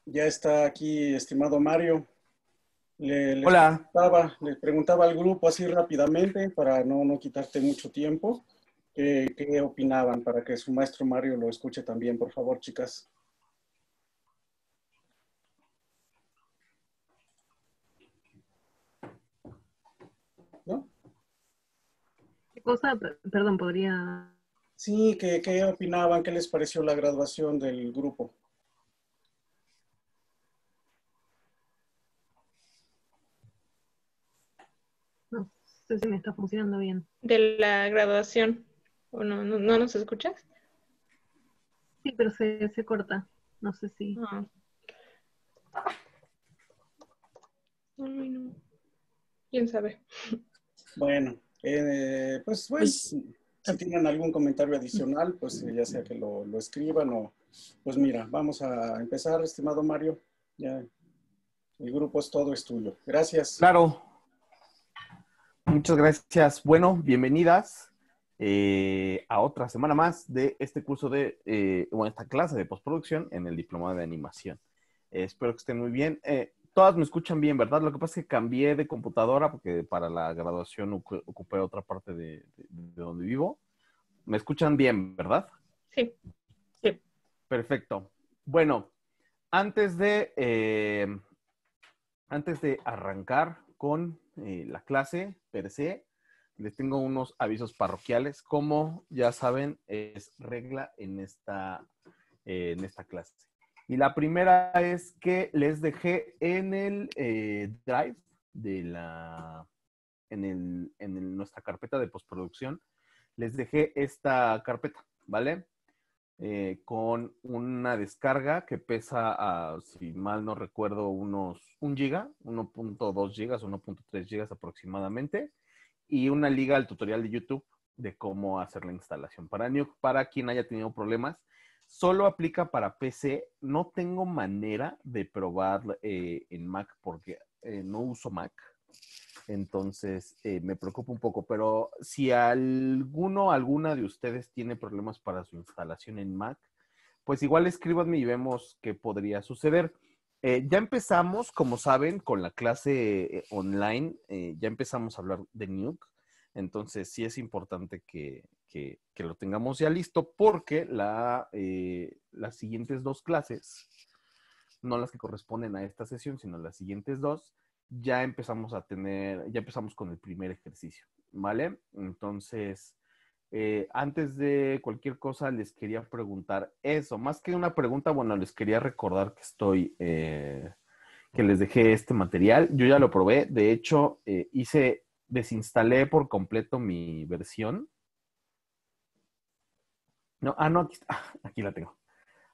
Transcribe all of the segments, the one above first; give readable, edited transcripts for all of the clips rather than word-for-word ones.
Ya está aquí, estimado Mario. Hola, Les preguntaba al grupo así rápidamente para no quitarte mucho tiempo. ¿Qué opinaban? Para que su maestro Mario lo escuche también, por favor, chicas. ¿No? ¿Qué cosa? Perdón, podría... Sí, ¿qué opinaban? ¿Qué les pareció la graduación del grupo? No sé si me está funcionando bien. De la graduación. ¿O no nos escuchas? Sí, pero se corta. No sé si... Ah. Ay, no. ¿Quién sabe? Bueno, pues, si tienen algún comentario adicional, pues ya sea que lo escriban o, pues mira, vamos a empezar, estimado Mario. Ya, el grupo es tuyo. Gracias. claro, muchas gracias. Bueno, bienvenidas a otra semana más de este curso esta clase de postproducción en el Diplomado de Animación. Espero que estén muy bien. Todas me escuchan bien, ¿verdad? Lo que pasa es que cambié de computadora porque para la graduación ocupé otra parte de donde vivo. Me escuchan bien, ¿verdad? Sí, sí. Perfecto. Bueno, antes antes de arrancar con la clase per se, les tengo unos avisos parroquiales. Como ya saben, es regla en esta clase. Y la primera es que les dejé en el drive nuestra carpeta de postproducción, les dejé esta carpeta, ¿vale? Con una descarga que pesa, si mal no recuerdo, unos 1 giga, 1.2 gigas, 1.3 gigas aproximadamente, y una liga al tutorial de YouTube de cómo hacer la instalación. Para quien haya tenido problemas, solo aplica para PC. No tengo manera de probar en Mac porque no uso Mac. Entonces, me preocupa un poco, pero si alguna de ustedes tiene problemas para su instalación en Mac, pues igual escríbanme y vemos qué podría suceder. Ya empezamos, como saben, con la clase online, ya empezamos a hablar de Nuke, entonces sí es importante que lo tengamos ya listo porque las siguientes dos clases, no las que corresponden a esta sesión, sino las siguientes dos, ya empezamos con el primer ejercicio, ¿vale? Entonces, antes de cualquier cosa, les quería preguntar eso. Más que una pregunta, bueno, les quería recordar que les dejé este material. Yo ya lo probé. De hecho, desinstalé por completo mi versión. No, no, aquí la tengo.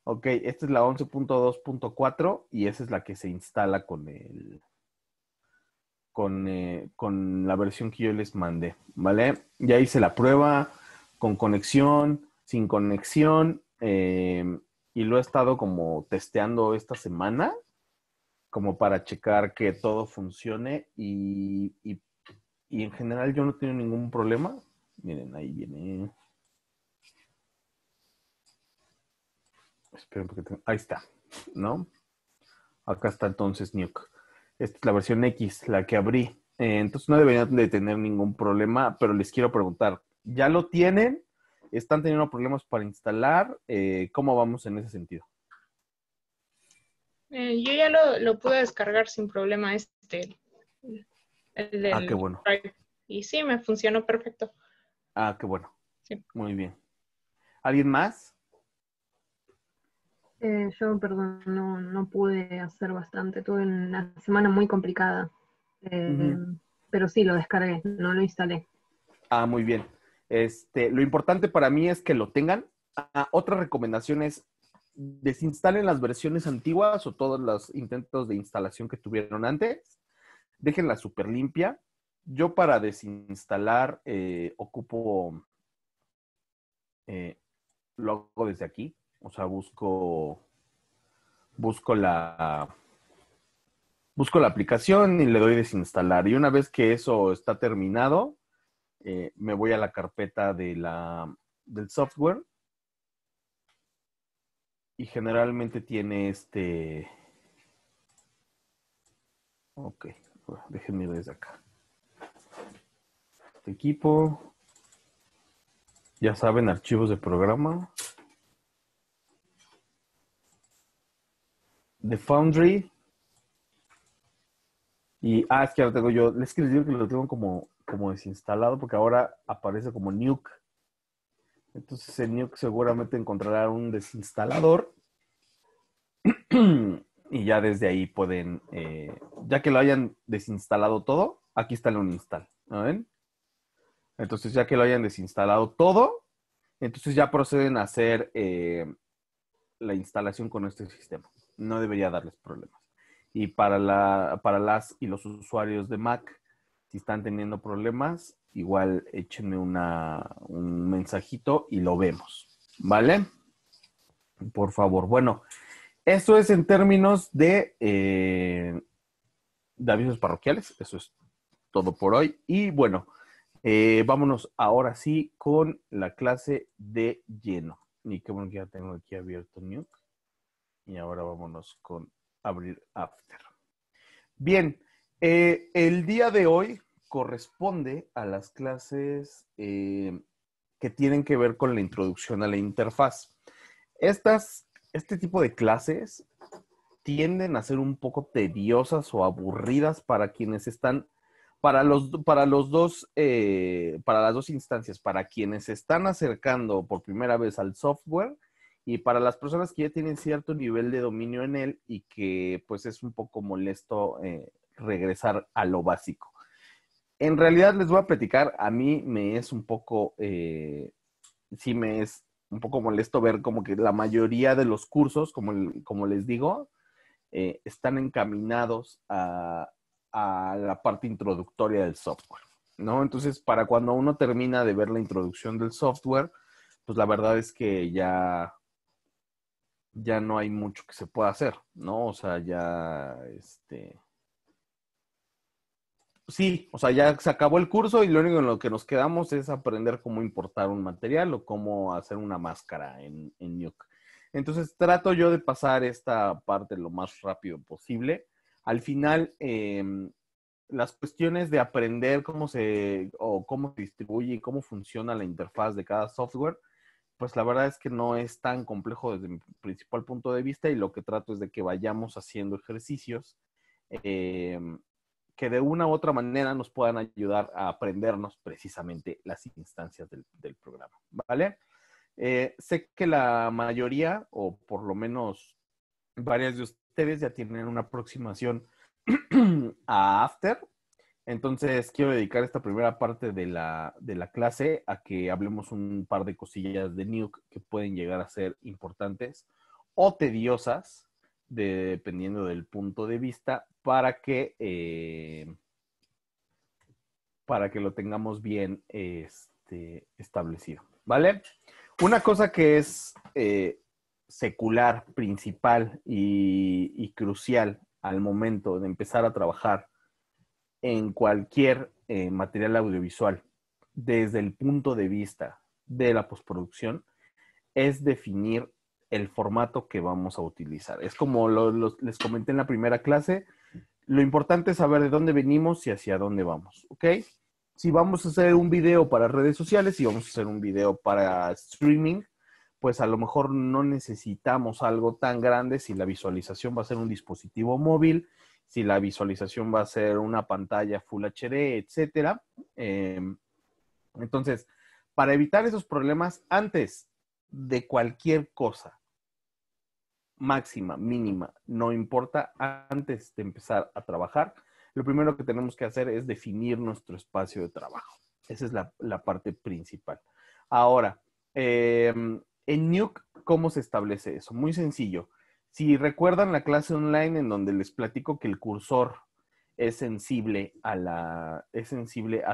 Ok, esta es la 11.2.4 y esa es la que se instala con la versión que yo les mandé, ¿vale? Ya hice la prueba con conexión, sin conexión, y lo he estado como testeando esta semana, como para checar que todo funcione y en general yo no tengo ningún problema. Miren, ahí viene. Esperen porque ahí está, ¿no? Acá está entonces Nuke. Esta es la versión X, la que abrí. Entonces no deberían de tener ningún problema, pero les quiero preguntar, ¿ya lo tienen? ¿Están teniendo problemas para instalar? ¿Cómo vamos en ese sentido? Yo ya lo pude descargar sin problema el Qué del bueno. Drive. Y sí, me funcionó perfecto. Qué bueno. Sí. Muy bien. ¿Alguien más? Yo, perdón, no pude hacer bastante. Tuve una semana muy complicada. Pero sí, lo descargué, no lo instalé. Muy bien. Lo importante para mí es que lo tengan. Otra recomendación es desinstalen las versiones antiguas o todos los intentos de instalación que tuvieron antes. Déjenla súper limpia. Yo para desinstalar lo hago desde aquí. O sea, busco la, busco la aplicación y le doy desinstalar. Y una vez que eso está terminado, me voy a la carpeta del software y generalmente tiene Ok, bueno, déjenme ir desde acá. Este equipo. Ya saben, archivos de programa. The Foundry. Y, es que ahora tengo yo, es que les digo que lo tengo como desinstalado porque ahora aparece como Nuke. Entonces en Nuke seguramente encontrará un desinstalador y ya desde ahí pueden, ya que lo hayan desinstalado todo, aquí está el uninstall, ¿no ven? Entonces ya que lo hayan desinstalado todo, entonces ya proceden a hacer la instalación con este sistema. No debería darles problemas. Y para las y los usuarios de Mac, si están teniendo problemas, igual échenme un mensajito y lo vemos. ¿Vale? Por favor. Bueno, eso es en términos de avisos parroquiales. Eso es todo por hoy. Y bueno, vámonos ahora sí con la clase de lleno. Y qué bueno que ya tengo aquí abierto Nuke. Y ahora vámonos con abrir After. Bien, el día de hoy corresponde a las clases que tienen que ver con la introducción a la interfaz. Este tipo de clases tienden a ser un poco tediosas o aburridas para quienes están, para las dos instancias, para quienes se están acercando por primera vez al software y para las personas que ya tienen cierto nivel de dominio en él y que pues es un poco molesto regresar a lo básico. En realidad les voy a platicar, a mí me es un poco, sí me es un poco molesto ver como que la mayoría de los cursos, como les digo, están encaminados a la parte introductoria del software, ¿no? Entonces, para cuando uno termina de ver la introducción del software, pues la verdad es que ya no hay mucho que se pueda hacer, ¿no? O sea, sí, o sea, ya se acabó el curso y lo único en lo que nos quedamos es aprender cómo importar un material o cómo hacer una máscara en Nuke. Entonces trato yo de pasar esta parte lo más rápido posible. Al final, las cuestiones de aprender cómo se distribuye y cómo funciona la interfaz de cada software, pues la verdad es que no es tan complejo desde mi principal punto de vista y lo que trato es de que vayamos haciendo ejercicios que de una u otra manera nos puedan ayudar a aprendernos precisamente las instancias del programa, ¿vale? Sé que la mayoría, o por lo menos varias de ustedes, ya tienen una aproximación a After. Entonces, quiero dedicar esta primera parte de la clase a que hablemos un par de cosillas de Nuke que pueden llegar a ser importantes o tediosas, dependiendo del punto de vista, para que lo tengamos bien establecido, ¿vale? Una cosa que es secular, principal y crucial al momento de empezar a trabajar en cualquier material audiovisual desde el punto de vista de la postproducción es definir el formato que vamos a utilizar. Es como les comenté en la primera clase, lo importante es saber de dónde venimos y hacia dónde vamos, ¿ok? Si vamos a hacer un video para redes sociales, si vamos a hacer un video para streaming, pues a lo mejor no necesitamos algo tan grande si la visualización va a ser un dispositivo móvil, si la visualización va a ser una pantalla Full HD, etcétera. Entonces, para evitar esos problemas, antes de cualquier cosa, máxima, mínima, no importa, antes de empezar a trabajar, lo primero que tenemos que hacer es definir nuestro espacio de trabajo. Esa es la parte principal. Ahora, en Nuke, ¿cómo se establece eso? Muy sencillo. Si recuerdan la clase online en donde les platico que el cursor es sensible a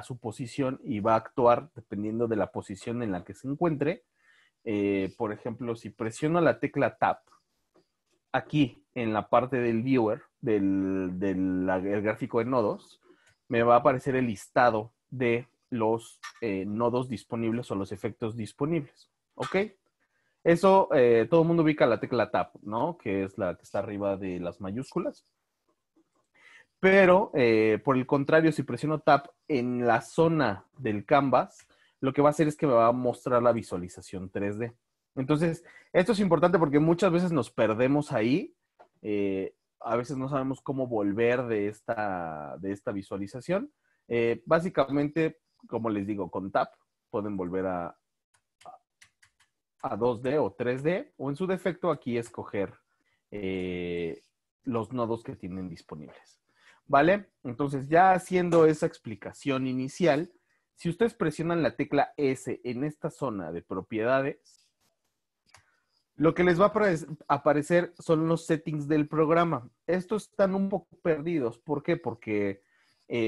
su posición y va a actuar dependiendo de la posición en la que se encuentre. Por ejemplo, si presiono la tecla Tab, aquí en la parte del viewer, el gráfico de nodos, me va a aparecer el listado de los nodos disponibles o los efectos disponibles. ¿Ok? Eso, todo el mundo ubica la tecla Tab, ¿no? Que es la que está arriba de las mayúsculas. Pero, por el contrario, si presiono Tab en la zona del canvas, lo que va a hacer es que me va a mostrar la visualización 3D. Entonces, esto es importante porque muchas veces nos perdemos ahí. A veces no sabemos cómo volver de esta visualización. Básicamente, como les digo, con Tab pueden volver a 2D o 3D, o en su defecto aquí escoger los nodos que tienen disponibles. ¿Vale? Entonces, ya haciendo esa explicación inicial, si ustedes presionan la tecla S en esta zona de propiedades, lo que les va a aparecer son los settings del programa. Estos están un poco perdidos. ¿Por qué? Porque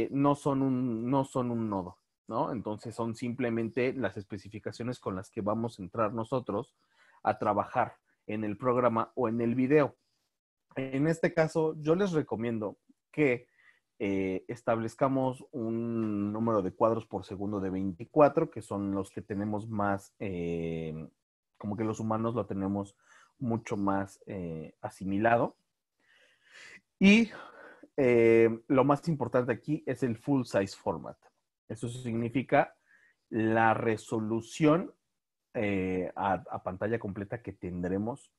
no son un nodo, ¿no? Entonces son simplemente las especificaciones con las que vamos a entrar nosotros a trabajar en el programa o en el video. En este caso, yo les recomiendo que establezcamos un número de cuadros por segundo de 24, que son los que tenemos más, como que los humanos lo tenemos mucho más asimilado. Y lo más importante aquí es el full size format. Eso significa la resolución a pantalla completa que tendremos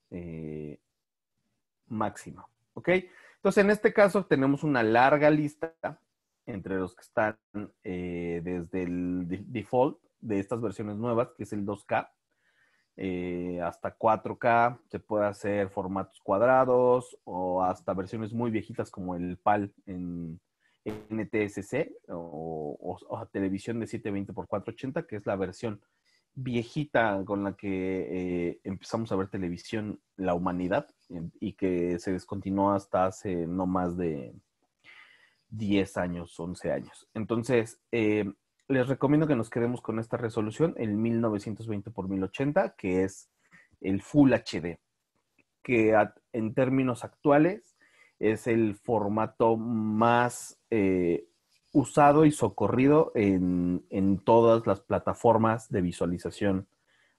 máxima. ¿Ok? Entonces, en este caso tenemos una larga lista entre los que están desde el default de estas versiones nuevas, que es el 2K, hasta 4K. Se puede hacer formatos cuadrados o hasta versiones muy viejitas como el PAL en NTSC o televisión de 720 por 480, que es la versión viejita con la que empezamos a ver televisión la humanidad y que se descontinuó hasta hace no más de 10 años, 11 años. Entonces, les recomiendo que nos quedemos con esta resolución, el 1920 por 1080, que es el Full HD, que en términos actuales es el formato más usado y socorrido en todas las plataformas de visualización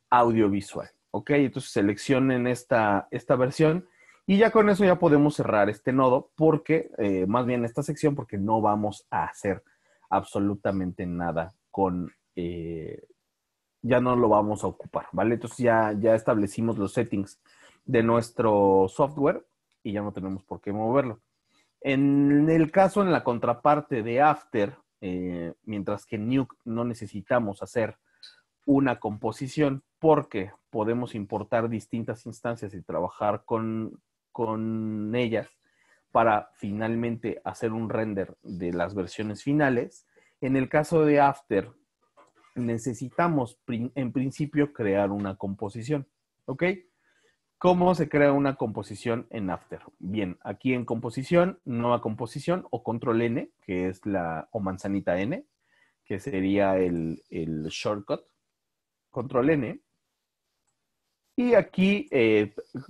audiovisual. ¿Ok? Entonces seleccionen esta versión y ya con eso ya podemos cerrar este nodo porque, más bien esta sección, porque no vamos a hacer absolutamente nada con, ya no lo vamos a ocupar, ¿vale? Entonces ya establecimos los settings de nuestro software y ya no tenemos por qué moverlo. En el caso, en la contraparte de After, mientras que en Nuke no necesitamos hacer una composición porque podemos importar distintas instancias y trabajar con ellas para finalmente hacer un render de las versiones finales. En el caso de After, necesitamos en principio crear una composición, ¿ok? ¿Cómo se crea una composición en After? Bien, aquí en composición, nueva composición o control N, que es o manzanita N, que sería el shortcut, control N. Y aquí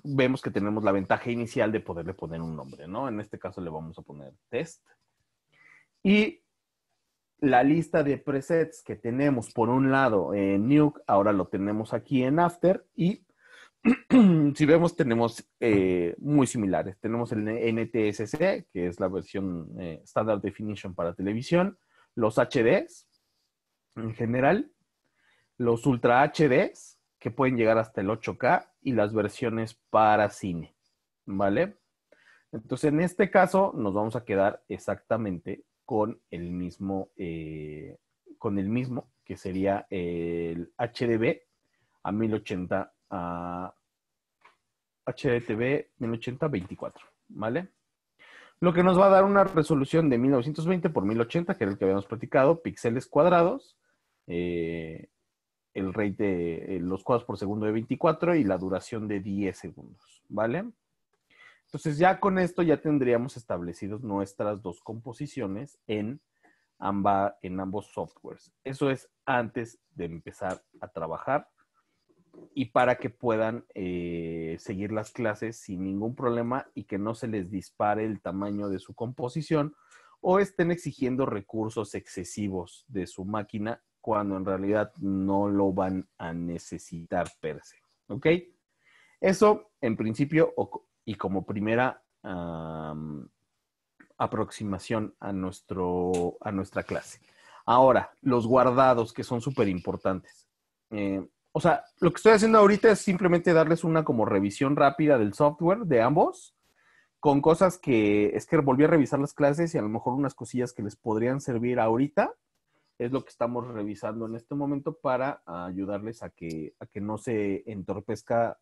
vemos que tenemos la ventaja inicial de poderle poner un nombre, ¿no? En este caso le vamos a poner test. Y la lista de presets que tenemos por un lado en Nuke, ahora lo tenemos aquí en After y si vemos, tenemos muy similares. Tenemos el NTSC, que es la versión Standard Definition para televisión, los HDs en general, los Ultra HDs, que pueden llegar hasta el 8K, y las versiones para cine, ¿vale? Entonces, en este caso, nos vamos a quedar exactamente con el mismo, que sería el HDB a 1080 a HDTV 1080-24, ¿vale? Lo que nos va a dar una resolución de 1920 por 1080, que era el que habíamos platicado, píxeles cuadrados, el rate de los cuadros por segundo de 24 y la duración de 10 segundos, ¿vale? Entonces ya con esto ya tendríamos establecidos nuestras dos composiciones en ambos softwares. Eso es antes de empezar a trabajar y para que puedan seguir las clases sin ningún problema y que no se les dispare el tamaño de su composición o estén exigiendo recursos excesivos de su máquina cuando en realidad no lo van a necesitar per se. ¿Ok? Eso en principio y como primera aproximación a nuestra clase. Ahora, los guardados, que son súper importantes. O sea, lo que estoy haciendo ahorita es simplemente darles una como revisión rápida del software de ambos, con cosas que es que volví a revisar las clases y a lo mejor unas cosillas que les podrían servir ahorita. Es lo que estamos revisando en este momento para ayudarles a que no se entorpezca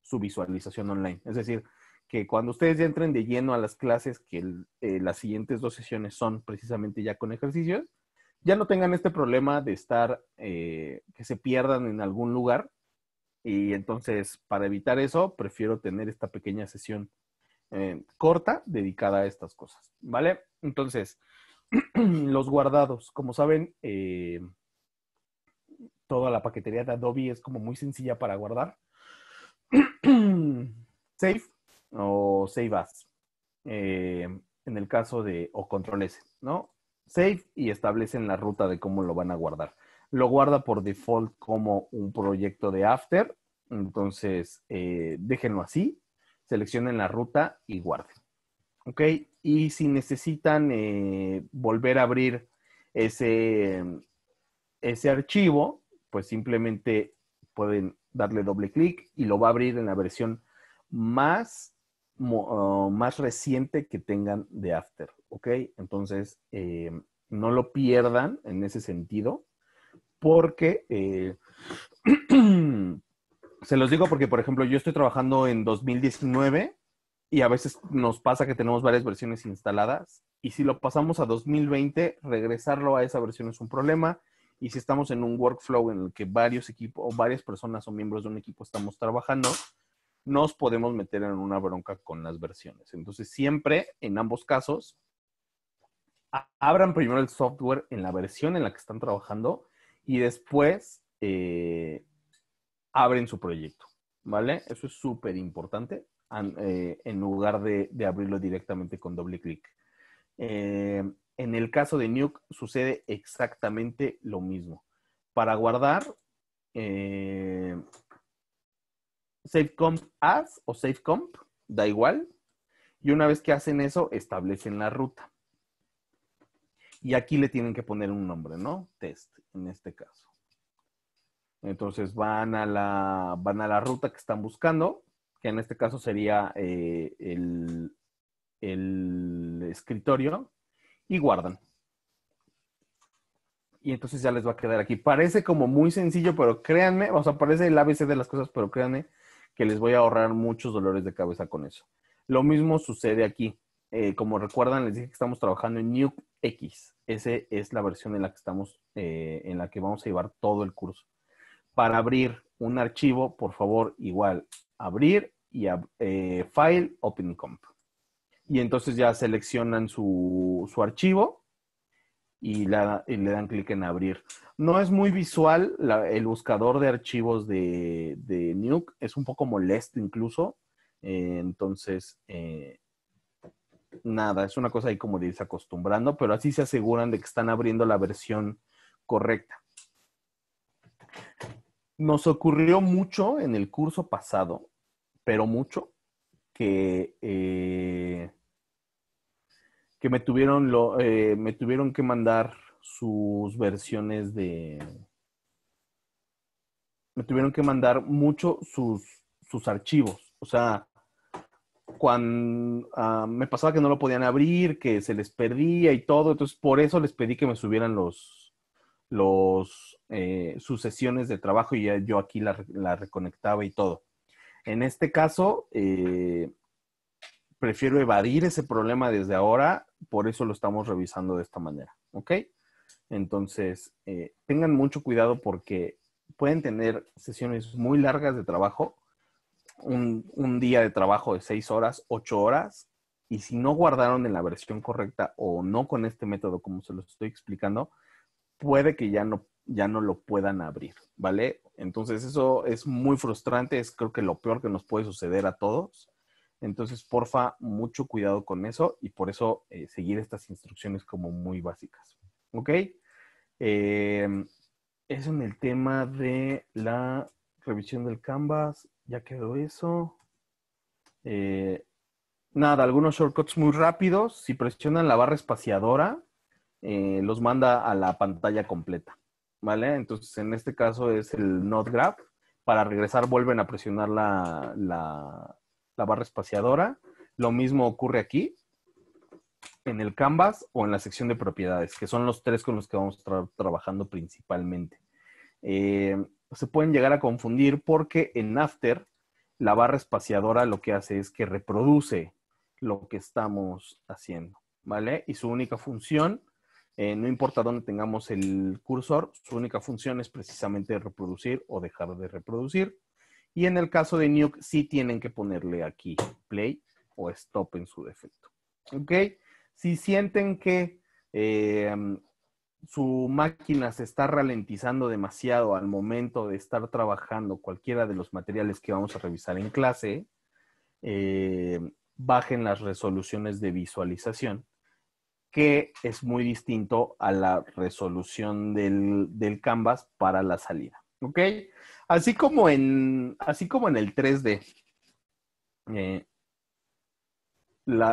su visualización online. Es decir, que cuando ustedes ya entren de lleno a las clases, que las siguientes 2 sesiones son precisamente ya con ejercicios, ya no tengan este problema de estar, que se pierdan en algún lugar. Y entonces, para evitar eso, prefiero tener esta pequeña sesión corta dedicada a estas cosas, ¿vale? Entonces, los guardados, como saben, toda la paquetería de Adobe es como muy sencilla para guardar. Save o Save As, en el caso de, o Control S, ¿no? Save y establecen la ruta de cómo lo van a guardar. Lo guarda por default como un proyecto de After, entonces déjenlo así, seleccionen la ruta y guarden. ¿Ok? Y si necesitan volver a abrir ese archivo, pues simplemente pueden darle doble clic y lo va a abrir en la versión más reciente que tengan de After, ¿ok? Entonces, no lo pierdan en ese sentido, porque se los digo porque, por ejemplo, yo estoy trabajando en 2019 y a veces nos pasa que tenemos varias versiones instaladas y si lo pasamos a 2020, regresarlo a esa versión es un problema. Y si estamos en un workflow en el que varios equipos o varias personas o miembros de un equipo estamos trabajando, nos podemos meter en una bronca con las versiones. Entonces, siempre, en ambos casos, abran primero el software en la versión en la que están trabajando y después abren su proyecto, ¿vale? Eso es súper importante en lugar de abrirlo directamente con doble clic. En el caso de Nuke sucede exactamente lo mismo. Para guardar, Save Comp As o Save Comp, da igual. Y una vez que hacen eso, establecen la ruta. Y aquí le tienen que poner un nombre, ¿no? Test, en este caso. Entonces van a la ruta que están buscando, que en este caso sería el escritorio, y guardan. Y entonces ya les va a quedar aquí. Parece como muy sencillo, pero créanme, o sea, parece el ABC de las cosas, pero créanme que les voy a ahorrar muchos dolores de cabeza con eso. Lo mismo sucede aquí. Como recuerdan, les dije que estamos trabajando en Nuke X. Esa es la versión en la que estamos, en la que vamos a llevar todo el curso. Para abrir un archivo, por favor, igual, abrir y File, Open Comp. Y entonces ya seleccionan su archivo y le dan clic en abrir. No es muy visual el buscador de archivos de Nuke, es un poco molesto incluso. Entonces, nada, es una cosa ahí como de irse acostumbrando, pero así se aseguran de que están abriendo la versión correcta. Nos ocurrió mucho en el curso pasado, pero mucho, que me tuvieron que mandar sus versiones me tuvieron que mandar mucho sus archivos. O sea, cuando me pasaba que no lo podían abrir, que se les perdía y todo, entonces por eso les pedí que me subieran sus sesiones de trabajo y ya yo aquí la reconectaba y todo. En este caso, prefiero evadir ese problema desde ahora, por eso lo estamos revisando de esta manera, ¿ok? Entonces, tengan mucho cuidado porque pueden tener sesiones muy largas de trabajo, un día de trabajo de 6 horas, 8 horas, y si no guardaron en la versión correcta o no con este método como se los estoy explicando, puede que ya no lo puedan abrir, ¿vale? Entonces eso es muy frustrante, es creo que lo peor que nos puede suceder a todos. Entonces, porfa, mucho cuidado con eso y por eso seguir estas instrucciones como muy básicas, ¿ok? Eso en el tema de la revisión del Canvas, ya quedó eso. Nada, algunos shortcuts muy rápidos. Si presionan la barra espaciadora, los manda a la pantalla completa, ¿vale? Entonces, en este caso es el Node Graph. Para regresar, vuelven a presionar la barra espaciadora. Lo mismo ocurre aquí, en el Canvas o en la sección de propiedades, que son los tres con los que vamos a estar trabajando principalmente. Se pueden llegar a confundir porque en After la barra espaciadora lo que hace es que reproduce lo que estamos haciendo, ¿vale? Y su única función, no importa dónde tengamos el cursor, su única función es precisamente reproducir o dejar de reproducir. Y en el caso de Nuke sí tienen que ponerle aquí play o stop en su defecto, ¿ok? Si sienten que su máquina se está ralentizando demasiado al momento de estar trabajando cualquiera de los materiales que vamos a revisar en clase, bajen las resoluciones de visualización, que es muy distinto a la resolución del Canvas para la salida. ¿Ok? Así como en el 3D,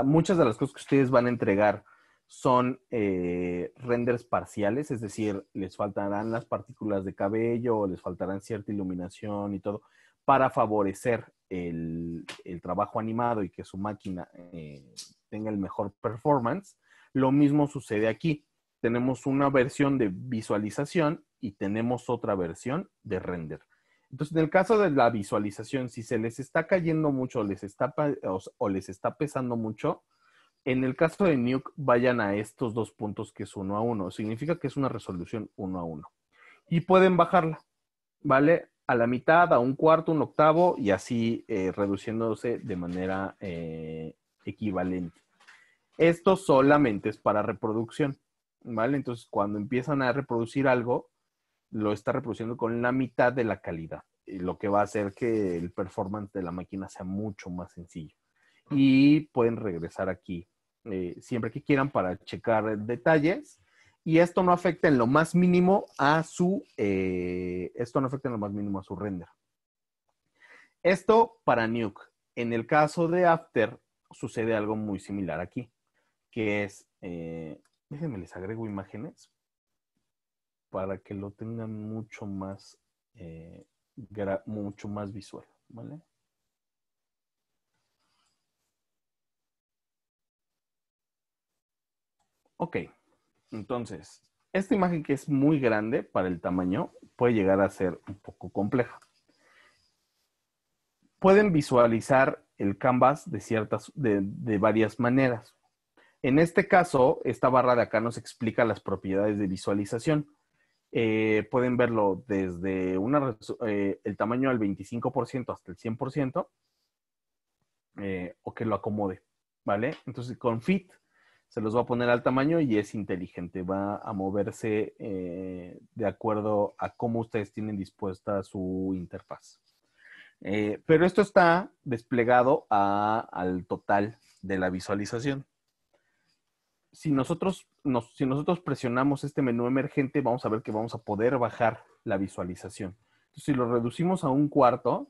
muchas de las cosas que ustedes van a entregar son renders parciales, es decir, les faltarán las partículas de cabello, les faltarán cierta iluminación y todo, para favorecer el trabajo animado y que su máquina tenga el mejor performance. Lo mismo sucede aquí. Tenemos una versión de visualización y tenemos otra versión de render. Entonces, en el caso de la visualización, si se les está cayendo mucho o les está pesando mucho, en el caso de Nuke, vayan a estos dos puntos que es 1 a 1. Significa que es una resolución 1 a 1. Y pueden bajarla, ¿vale? A la mitad, a un cuarto, un octavo, y así reduciéndose de manera equivalente. Esto solamente es para reproducción, ¿vale? Entonces, cuando empiezan a reproducir algo, lo está reproduciendo con la mitad de la calidad, lo que va a hacer que el performance de la máquina sea mucho más sencillo. Y pueden regresar aquí siempre que quieran para checar detalles. Y esto no afecta en lo más mínimo a su render. Esto para Nuke. En el caso de After sucede algo muy similar aquí, que es, déjenme les agrego imágenes para que lo tengan mucho más visual, ¿vale? Ok, entonces, esta imagen que es muy grande para el tamaño puede llegar a ser un poco compleja. Pueden visualizar el canvas de varias maneras. En este caso, esta barra de acá nos explica las propiedades de visualización. Pueden verlo desde el tamaño al 25% hasta el 100%, o que lo acomode, ¿vale? Entonces, con Fit se los va a poner al tamaño y es inteligente. Va a moverse de acuerdo a cómo ustedes tienen dispuesta su interfaz. Pero esto está desplegado al total de la visualización. Si nosotros presionamos este menú emergente, vamos a ver que vamos a poder bajar la visualización. Entonces, si lo reducimos a un cuarto,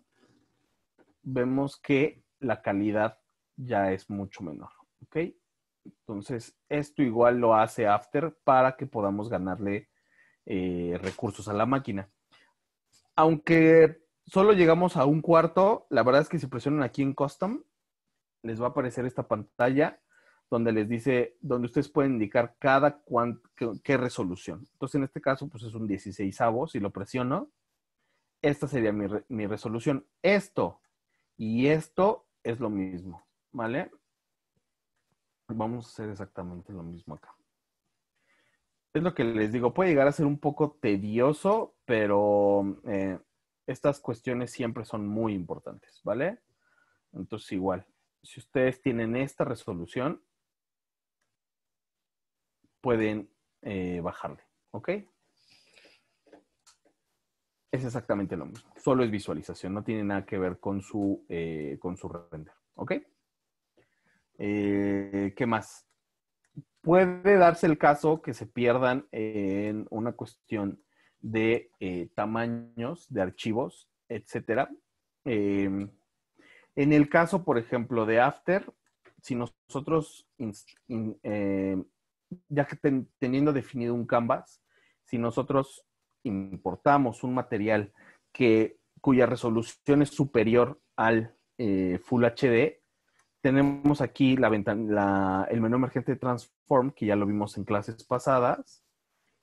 vemos que la calidad ya es mucho menor. ¿Ok? Entonces, esto igual lo hace After para que podamos ganarle recursos a la máquina. Aunque solo llegamos a un cuarto, la verdad es que si presionan aquí en Custom, les va a aparecer esta pantalla donde les dice, donde ustedes pueden indicar qué resolución. Entonces, en este caso, pues es un 16avo. Si lo presiono, esta sería mi resolución. Esto y esto es lo mismo, ¿vale? Vamos a hacer exactamente lo mismo acá. Es lo que les digo, puede llegar a ser un poco tedioso, pero estas cuestiones siempre son muy importantes, ¿vale? Entonces, igual, si ustedes tienen esta resolución, pueden bajarle, ¿ok? Es exactamente lo mismo, solo es visualización, no tiene nada que ver con su render, ¿ok? ¿Qué más? Puede darse el caso que se pierdan en una cuestión de tamaños de archivos, etcétera. En el caso, por ejemplo, de After, si nosotros, ya que teniendo definido un canvas, si nosotros importamos un material cuya resolución es superior al Full HD, tenemos aquí el menú emergente de Transform, que ya lo vimos en clases pasadas,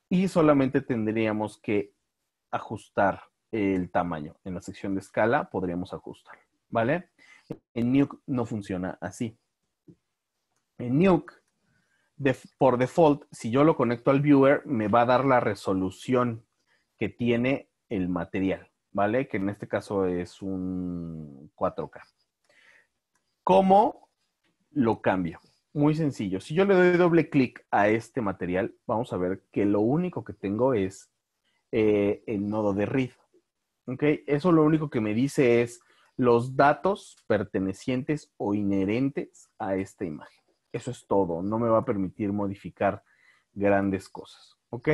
y solamente tendríamos que ajustar el tamaño. En la sección de escala podríamos ajustar, ¿vale? En Nuke no funciona así. En Nuke, por default, si yo lo conecto al viewer, me va a dar la resolución que tiene el material, ¿vale? Que en este caso es un 4K. ¿Cómo lo cambio? Muy sencillo. Si yo le doy doble clic a este material, vamos a ver que lo único que tengo es el nodo de read. ¿Ok? Eso lo único que me dice es los datos pertenecientes o inherentes a esta imagen. Eso es todo. No me va a permitir modificar grandes cosas. ¿Ok?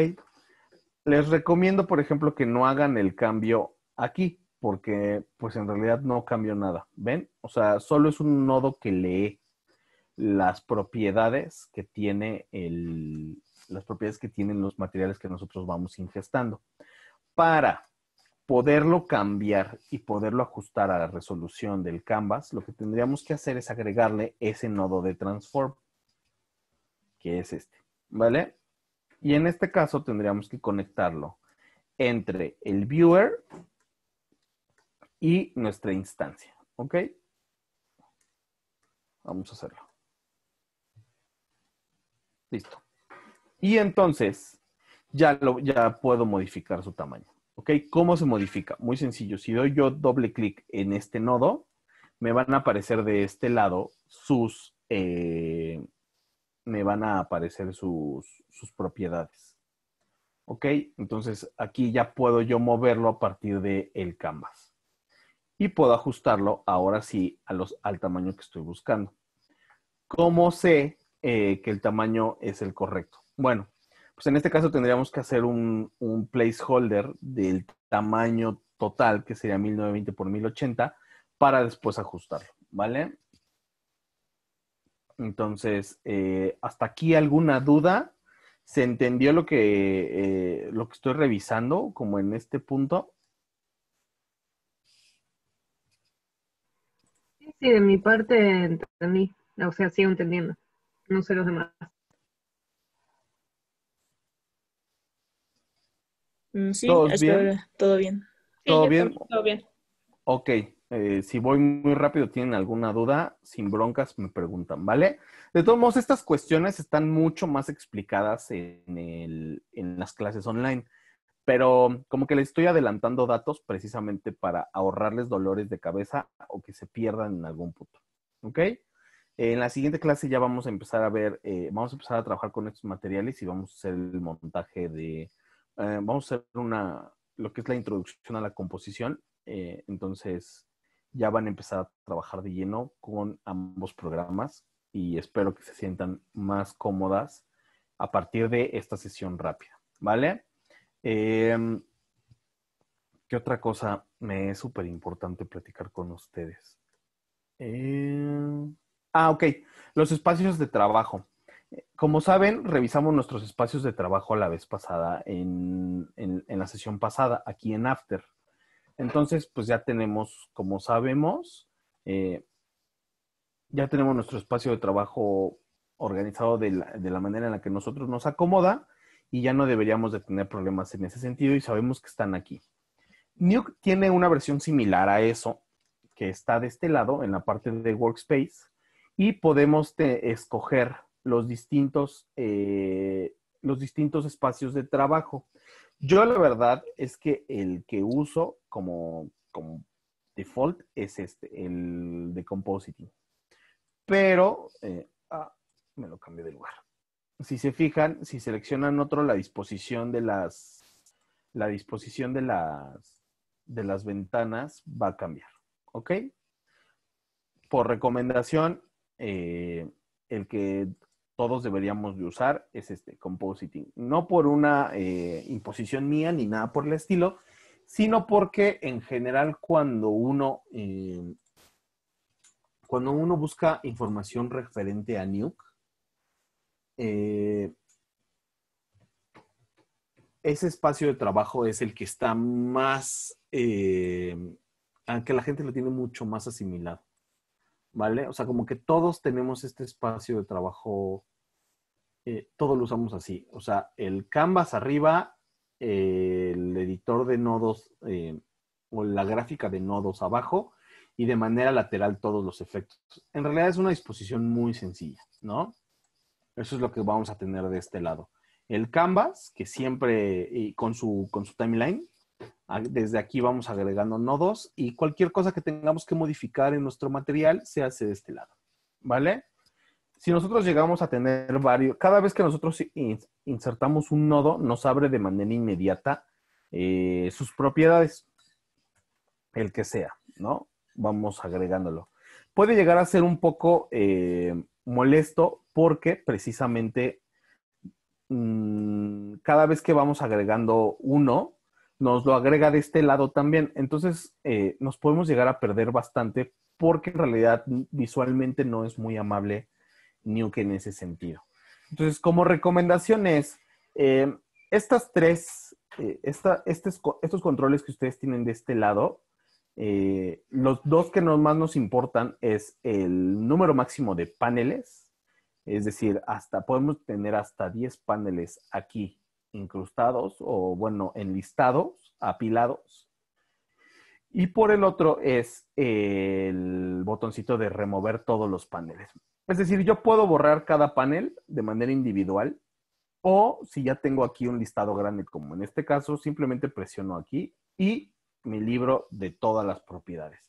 Les recomiendo, por ejemplo, que no hagan el cambio aquí, porque pues en realidad no cambió nada. ¿Ven? O sea, solo es un nodo que lee las propiedades que tiene las propiedades que tienen los materiales que nosotros vamos ingestando. Para poderlo cambiar y poderlo ajustar a la resolución del canvas, lo que tendríamos que hacer es agregarle ese nodo de transform, que es este, ¿vale? Y en este caso tendríamos que conectarlo entre el viewer y nuestra instancia, ¿ok? Vamos a hacerlo. Listo. Y entonces ya puedo modificar su tamaño. ¿Ok? ¿Cómo se modifica? Muy sencillo. Si doy yo doble clic en este nodo, me van a aparecer de este lado sus propiedades. ¿Ok? Entonces aquí ya puedo yo moverlo a partir del canvas. Y puedo ajustarlo ahora sí al tamaño que estoy buscando. ¿Cómo sé que el tamaño es el correcto? Bueno, pues en este caso tendríamos que hacer un placeholder del tamaño total, que sería 1920 por 1080, para después ajustarlo, ¿vale? Entonces, ¿hasta aquí alguna duda? ¿Se entendió lo que estoy revisando, como en este punto? Sí, de mi parte entendí. O sea, sigo entendiendo. No sé los demás. Sí, ¿Todos hasta bien? ahora todo bien. Sí, ¿Todo yo bien? también, todo bien. Ok, si voy muy rápido, tienen alguna duda, sin broncas me preguntan, ¿vale? De todos modos, estas cuestiones están mucho más explicadas en las clases online, pero como que les estoy adelantando datos precisamente para ahorrarles dolores de cabeza o que se pierdan en algún punto, ¿ok? En la siguiente clase ya vamos a empezar a ver, vamos a empezar a trabajar con estos materiales y vamos a hacer el montaje vamos a hacer lo que es la introducción a la composición. Entonces ya van a empezar a trabajar de lleno con ambos programas y espero que se sientan más cómodas a partir de esta sesión rápida, ¿vale? ¿Qué otra cosa me es súper importante platicar con ustedes? Ok, los espacios de trabajo. Como saben, revisamos nuestros espacios de trabajo la vez pasada en la sesión pasada, aquí en After. Entonces, pues ya tenemos, como sabemos, ya tenemos nuestro espacio de trabajo organizado de la manera en la que nosotros nos acomoda y ya no deberíamos de tener problemas en ese sentido y sabemos que están aquí. Nuke tiene una versión similar a eso, que está de este lado, en la parte de Workspace, y podemos escoger los distintos espacios de trabajo. Yo la verdad es que el que uso como default es el de Compositing. Pero, me lo cambié de lugar. Si se fijan, si seleccionan otro, la disposición de las ventanas va a cambiar. ¿Ok? Por recomendación, el que todos deberíamos de usar es Compositing. No por una imposición mía ni nada por el estilo, sino porque en general cuando uno cuando uno busca información referente a Nuke, ese espacio de trabajo es el que está más, aunque la gente lo tiene mucho más asimilado, ¿vale? O sea, como que todos tenemos este espacio de trabajo, todos lo usamos así. O sea, el Canvas arriba, el editor de nodos o la gráfica de nodos abajo y de manera lateral todos los efectos. En realidad es una disposición muy sencilla, ¿no? Eso es lo que vamos a tener de este lado. El Canvas, que siempre con su timeline, desde aquí vamos agregando nodos y cualquier cosa que tengamos que modificar en nuestro material se hace de este lado, ¿vale? Si nosotros llegamos a tener varios, cada vez que nosotros insertamos un nodo, nos abre de manera inmediata sus propiedades, el que sea, ¿no? Vamos agregándolo. Puede llegar a ser un poco molesto porque precisamente cada vez que vamos agregando uno, nos lo agrega de este lado también. Entonces, nos podemos llegar a perder bastante porque en realidad visualmente no es muy amable Nuke en ese sentido. Entonces, como recomendación es, estos controles que ustedes tienen de este lado, los dos que más nos importan es el número máximo de paneles, es decir, podemos tener hasta 10 paneles aquí incrustados o, bueno, enlistados, apilados. Y por el otro es el botoncito de remover todos los paneles. Es decir, yo puedo borrar cada panel de manera individual o si ya tengo aquí un listado grande, como en este caso, simplemente presiono aquí y me libro de todas las propiedades.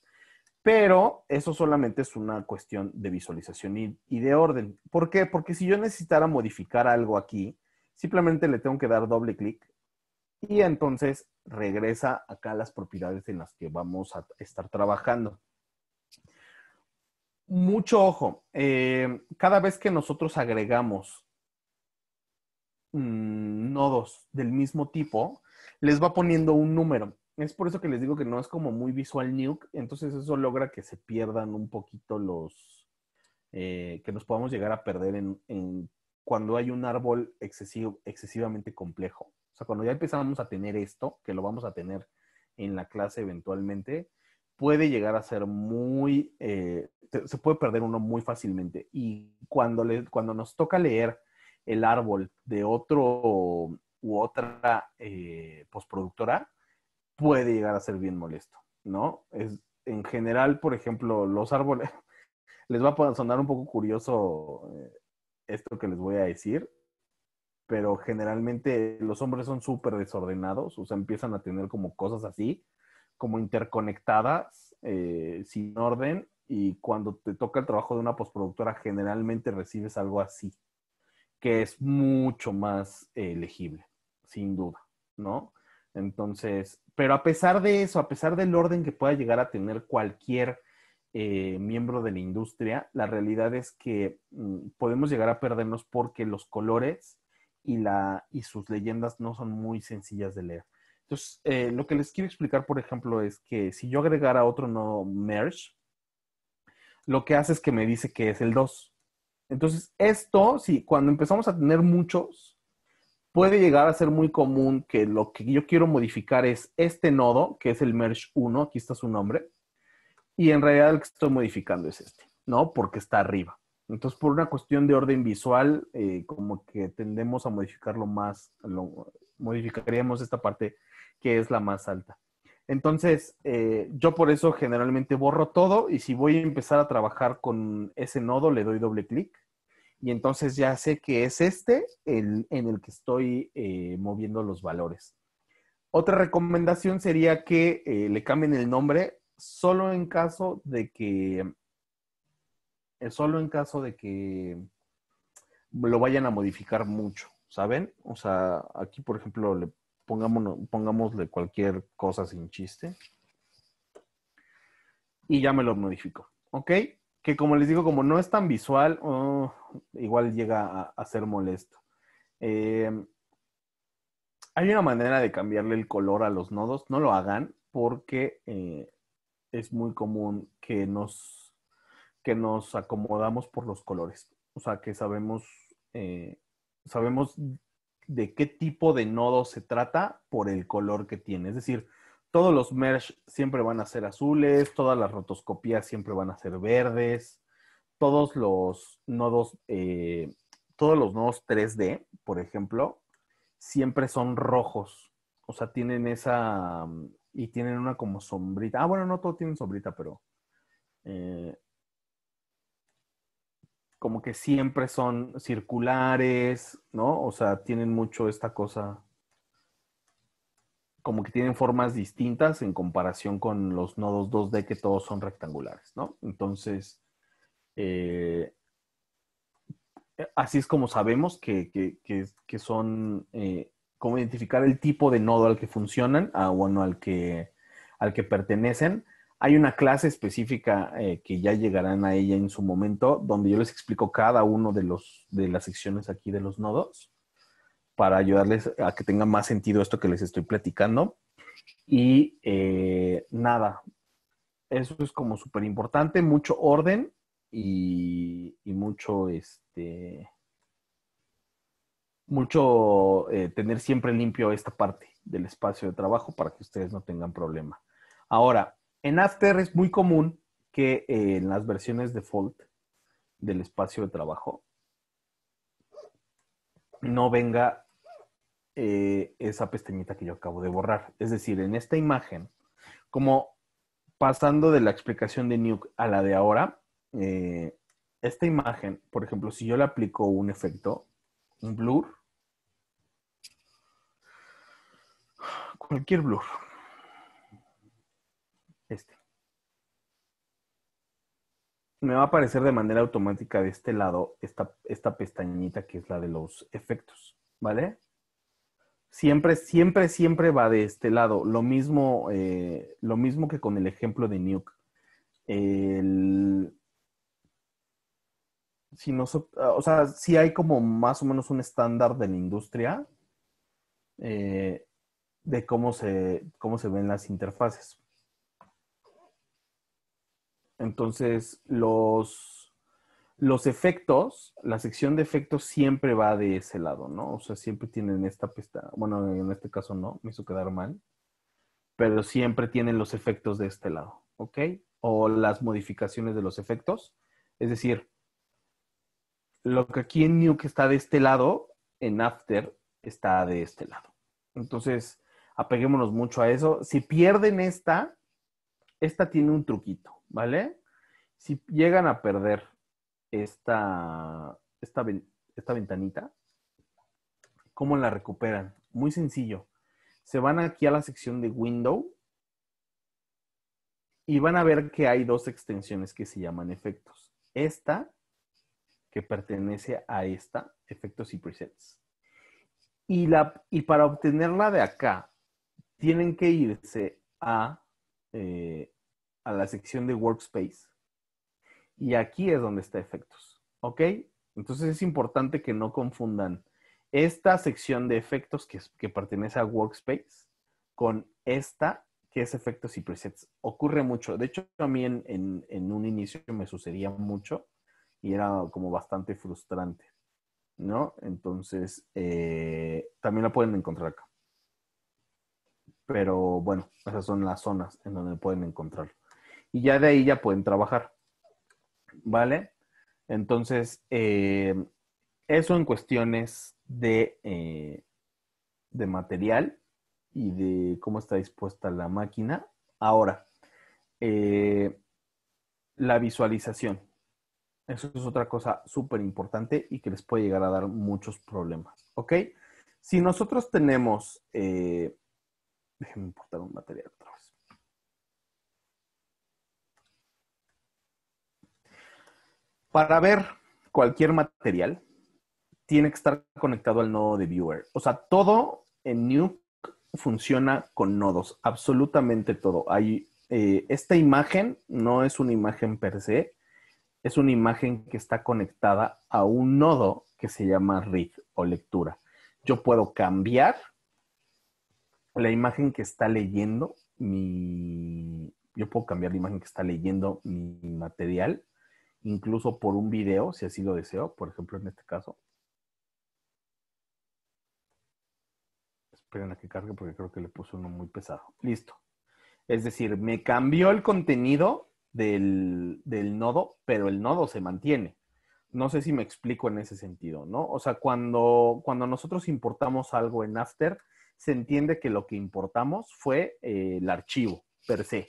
Pero eso solamente es una cuestión de visualización y de orden. ¿Por qué? Porque si yo necesitara modificar algo aquí, simplemente le tengo que dar doble clic y entonces regresa acá las propiedades en las que vamos a estar trabajando. Mucho ojo. Cada vez que nosotros agregamos nodos del mismo tipo, les va poniendo un número. Es por eso que les digo que no es como muy visual Nuke, entonces eso logra que se pierdan un poquito que nos podamos llegar a perder cuando hay un árbol excesivamente complejo. O sea, cuando ya empezamos a tener esto, que lo vamos a tener en la clase eventualmente, puede llegar a ser se puede perder uno muy fácilmente. Y cuando nos toca leer el árbol de otro u otra postproductora, puede llegar a ser bien molesto, ¿no? En general, por ejemplo, los árboles, les va a sonar un poco curioso esto que les voy a decir, pero generalmente los hombres son súper desordenados, o sea, empiezan a tener como cosas así, como interconectadas, sin orden, y cuando te toca el trabajo de una postproductora, generalmente recibes algo así, que es mucho más legible, sin duda, ¿no? Entonces, pero a pesar de eso, a pesar del orden que pueda llegar a tener cualquier miembro de la industria, la realidad es que podemos llegar a perdernos porque los colores y sus leyendas no son muy sencillas de leer. Entonces, lo que les quiero explicar, por ejemplo, es que si yo agregara otro nodo merge, lo que hace es que me dice que es el 2. Entonces, esto, sí, cuando empezamos a tener muchos, puede llegar a ser muy común que lo que yo quiero modificar es este nodo, que es el merge 1, aquí está su nombre, y en realidad el que estoy modificando es este, ¿no? Porque está arriba. Entonces, por una cuestión de orden visual, como que tendemos a modificarlo más, modificaríamos esta parte que es la más alta. Entonces, yo por eso generalmente borro todo y si voy a empezar a trabajar con ese nodo, le doy doble clic y entonces ya sé que es en el que estoy moviendo los valores. Otra recomendación sería que le cambien el nombre solo en caso de que lo vayan a modificar mucho, ¿saben? O sea, aquí por ejemplo pongámosle cualquier cosa sin chiste y ya me lo modifico, ¿ok? Que como les digo, como no es tan visual, igual llega a ser molesto. Hay una manera de cambiarle el color a los nodos, no lo hagan porque es muy común que que nos acomodamos por los colores. O sea, que sabemos de qué tipo de nodo se trata por el color que tiene. Es decir, todos los mesh siempre van a ser azules, todas las rotoscopías siempre van a ser verdes, todos los nodos 3D, por ejemplo, siempre son rojos. O sea, tienen esa... y tienen una como sombrita. Ah, bueno, no todos tienen sombrita, pero... como que siempre son circulares, ¿no? O sea, tienen mucho esta cosa, como que tienen formas distintas en comparación con los nodos 2D que todos son rectangulares, ¿no? Entonces, así es como sabemos que son, cómo identificar el tipo de nodo al que funcionan, bueno, al que pertenecen. Hay una clase específica que ya llegarán a ella en su momento, donde yo les explico cada uno de las secciones aquí de los nodos para ayudarles a que tenga más sentido esto que les estoy platicando. Y nada, eso es como súper importante, mucho orden y mucho, tener siempre limpio esta parte del espacio de trabajo para que ustedes no tengan problema. Ahora, en After es muy común que en las versiones default del espacio de trabajo no venga esa pestañita que yo acabo de borrar. Es decir, en esta imagen, como pasando de la explicación de Nuke a la de ahora, esta imagen, por ejemplo, si yo le aplico un efecto, un blur, cualquier blur, me va a aparecer de manera automática de este lado esta pestañita que es la de los efectos, ¿vale? Siempre, siempre, siempre va de este lado. Lo mismo que con el ejemplo de Nuke. O sea, sí hay como más o menos un estándar de la industria de cómo se ven las interfaces. Entonces, los efectos, la sección de efectos siempre va de ese lado, ¿no? O sea, siempre tienen esta pestaña. Bueno, en este caso no, me hizo quedar mal. Pero siempre tienen los efectos de este lado, ¿ok? O las modificaciones de los efectos. Es decir, lo que aquí en Nuke está de este lado, en After está de este lado. Entonces, apeguémonos mucho a eso. Si pierden esta tiene un truquito, ¿vale? Si llegan a perder esta ventanita, ¿cómo la recuperan? Muy sencillo. Se van aquí a la sección de Window y van a ver que hay dos extensiones que se llaman efectos. Esta, que pertenece a esta, efectos y presets. Y para obtenerla de acá, tienen que irse a la sección de Workspace. Y aquí es donde está efectos. ¿Ok? Entonces es importante que no confundan esta sección de efectos que pertenece a Workspace con esta que es efectos y presets. Ocurre mucho. De hecho, a mí en un inicio me sucedía mucho y era como bastante frustrante, ¿no? Entonces, también la pueden encontrar acá. Pero bueno, esas son las zonas en donde pueden encontrarlo. Y ya de ahí ya pueden trabajar. ¿Vale? Entonces, eso en cuestiones de material y de cómo está dispuesta la máquina. Ahora, la visualización. Eso es otra cosa súper importante y que les puede llegar a dar muchos problemas. ¿Ok? Si nosotros tenemos... déjenme importar un material otra vez. Para ver cualquier material, tiene que estar conectado al nodo de viewer. O sea, todo en Nuke funciona con nodos, absolutamente todo. Esta imagen no es una imagen per se, es una imagen que está conectada a un nodo que se llama read o lectura. Yo puedo cambiar la imagen que está leyendo yo puedo cambiar la imagen que está leyendo mi material incluso por un video, si así lo deseo, por ejemplo, en este caso. Esperen a que cargue porque creo que le puse uno muy pesado. Listo. Es decir, me cambió el contenido del nodo, pero el nodo se mantiene. No sé si me explico en ese sentido, ¿no? O sea, cuando nosotros importamos algo en After, se entiende que lo que importamos fue el archivo per se.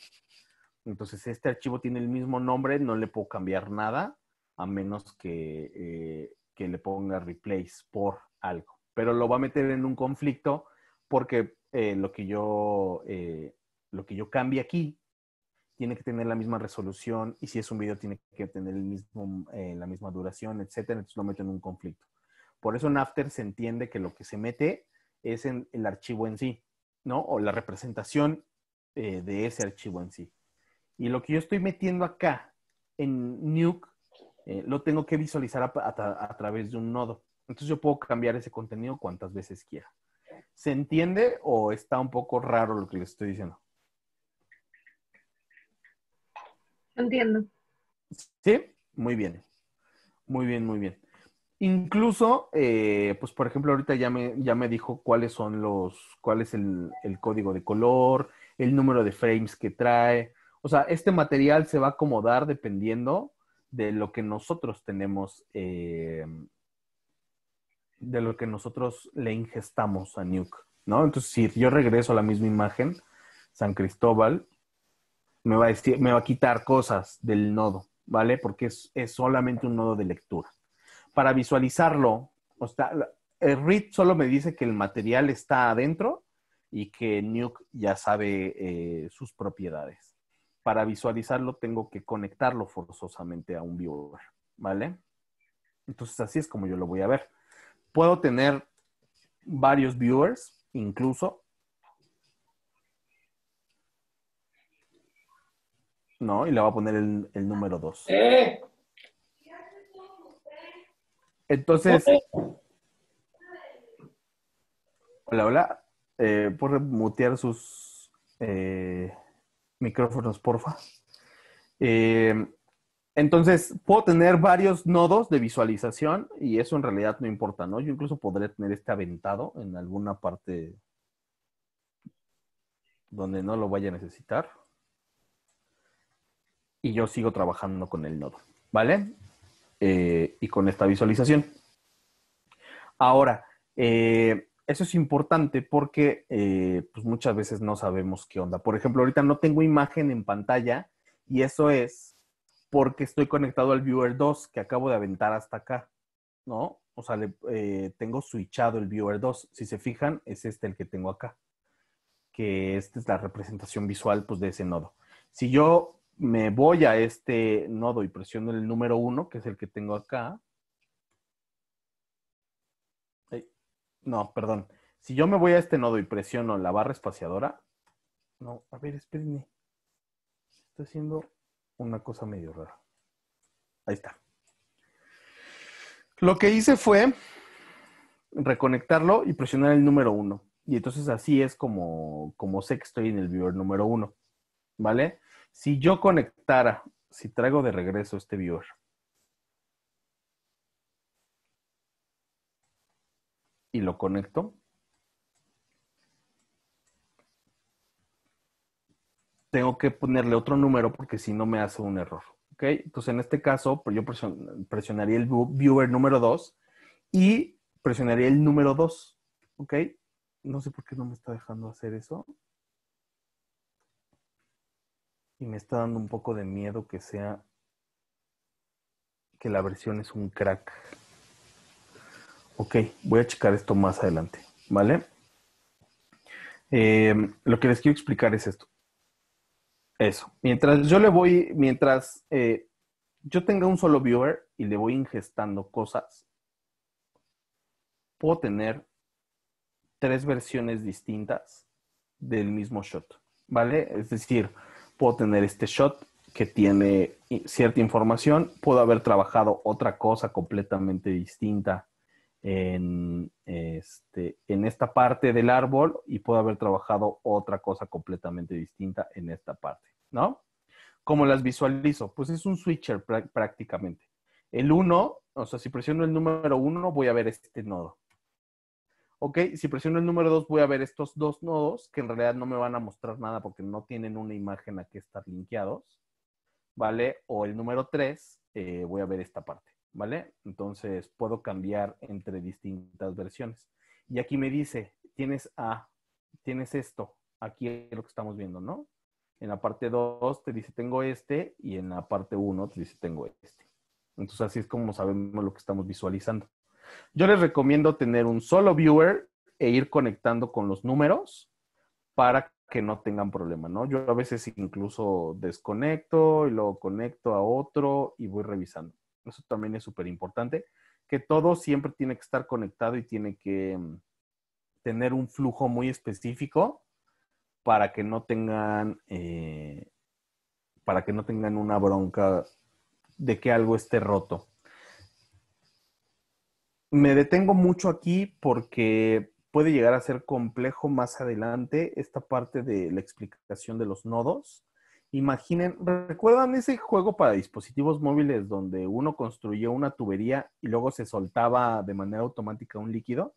Entonces, este archivo tiene el mismo nombre, no le puedo cambiar nada, a menos que le ponga replace por algo. Pero lo va a meter en un conflicto porque lo que yo cambie aquí tiene que tener la misma resolución, y si es un video tiene que tener la misma duración, etcétera. Entonces lo meto en un conflicto. Por eso en After se entiende que lo que se mete es en el archivo en sí, ¿no? O la representación de ese archivo en sí. Y lo que yo estoy metiendo acá en Nuke, lo tengo que visualizar a través de un nodo. Entonces yo puedo cambiar ese contenido cuantas veces quiera. ¿Se entiende o está un poco raro lo que les estoy diciendo? Entiendo. ¿Sí? Muy bien. Muy bien, muy bien. Incluso, pues por ejemplo, ahorita ya me dijo cuál es el código de color, el número de frames que trae. O sea, este material se va a acomodar dependiendo de lo que nosotros tenemos, de lo que nosotros le ingestamos a Nuke, ¿no? Entonces, si yo regreso a la misma imagen, San Cristóbal, me va a quitar cosas del nodo, ¿vale? Porque es solamente un nodo de lectura. Para visualizarlo, o sea, el read solo me dice que el material está adentro y que Nuke ya sabe sus propiedades. Para visualizarlo tengo que conectarlo forzosamente a un viewer, ¿vale? Entonces así es como yo lo voy a ver. Puedo tener varios viewers, incluso. No, y le voy a poner el número 2. Entonces, hola, hola. ¿Por mutear sus micrófonos, porfa? Entonces, puedo tener varios nodos de visualización y eso en realidad no importa, ¿no? Yo incluso podré tener este aventado en alguna parte donde no lo vaya a necesitar. Y yo sigo trabajando con el nodo, ¿vale? Y con esta visualización. Ahora, eso es importante porque pues muchas veces no sabemos qué onda. Por ejemplo, ahorita no tengo imagen en pantalla y eso es porque estoy conectado al viewer 2 que acabo de aventar hasta acá, ¿no? O sea, tengo switchado el viewer 2. Si se fijan, es este el que tengo acá, que esta es la representación visual pues, de ese nodo. Si yo me voy a este nodo y presiono el número 1, que es el que tengo acá. No, perdón. Si yo me voy a este nodo y presiono la barra espaciadora. No, a ver, espérenme. Estoy haciendo una cosa medio rara. Ahí está. Lo que hice fue reconectarlo y presionar el número 1. Y entonces así es como sé que estoy en el viewer número 1. ¿Vale? Si yo conectara, si traigo de regreso este viewer y lo conecto, tengo que ponerle otro número porque si no me hace un error. ¿Ok? Entonces en este caso, pues yo presionaría el viewer número 2 y presionaría el número 2. ¿Ok? No sé por qué no me está dejando hacer eso. Y me está dando un poco de miedo que la versión es un crack. Ok, voy a checar esto más adelante, ¿vale? Lo que les quiero explicar es esto. Eso. Mientras yo tenga un solo viewer y le voy ingestando cosas, puedo tener 3 versiones distintas del mismo shot, ¿vale? Es decir, puedo tener este shot que tiene cierta información, puedo haber trabajado otra cosa completamente distinta en esta parte del árbol y puedo haber trabajado otra cosa completamente distinta en esta parte, ¿no? ¿Cómo las visualizo? Pues es un switcher prácticamente. El 1, o sea, si presiono el número 1, voy a ver este nodo. Ok, si presiono el número 2, voy a ver estos dos nodos que en realidad no me van a mostrar nada porque no tienen una imagen a que estar linkeados, ¿vale? O el número 3, voy a ver esta parte, ¿vale? Entonces puedo cambiar entre distintas versiones. Y aquí me dice, tienes esto, aquí es lo que estamos viendo, ¿no? En la parte 2 te dice tengo este y en la parte 1 te dice tengo este. Entonces así es como sabemos lo que estamos visualizando. Yo les recomiendo tener un solo viewer e ir conectando con los números para que no tengan problema, ¿no? Yo a veces incluso desconecto y luego conecto a otro y voy revisando. Eso también es súper importante, que todo siempre tiene que estar conectado y tiene que tener un flujo muy específico para que no tengan una bronca de que algo esté roto. Me detengo mucho aquí porque puede llegar a ser complejo más adelante esta parte de la explicación de los nodos. Imaginen, ¿recuerdan ese juego para dispositivos móviles donde uno construyó una tubería y luego se soltaba de manera automática un líquido?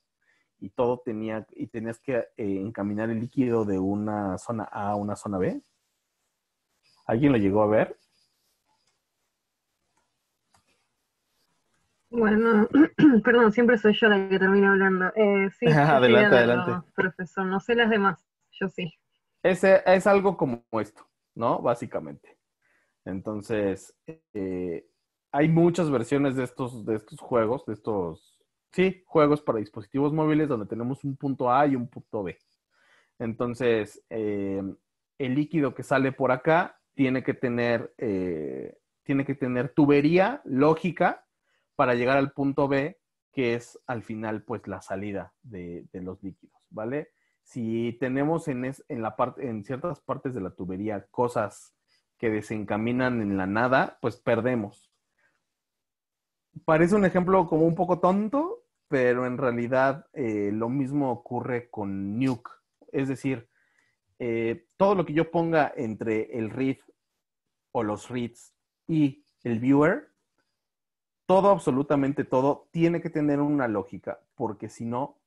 Y tenías que encaminar el líquido de una zona A a una zona B. ¿Alguien lo llegó a ver? Bueno, perdón, siempre soy yo la que termina hablando. Sí, yo llegué a Adelante, adelante. verlo, profesor. No sé las demás, yo sí. Es algo como esto, ¿no? Básicamente. Entonces, hay muchas versiones de estos juegos, sí, juegos para dispositivos móviles donde tenemos un punto A y un punto B. Entonces, el líquido que sale por acá tiene que tener tubería lógica para llegar al punto B, que es al final, pues, la salida de los líquidos, ¿vale? Si tenemos en ciertas partes de la tubería cosas que desencaminan en la nada, pues perdemos. Parece un ejemplo como un poco tonto, pero en realidad lo mismo ocurre con Nuke. Es decir, todo lo que yo ponga entre el read o los reads y el viewer, todo, absolutamente todo, tiene que tener una lógica, porque si no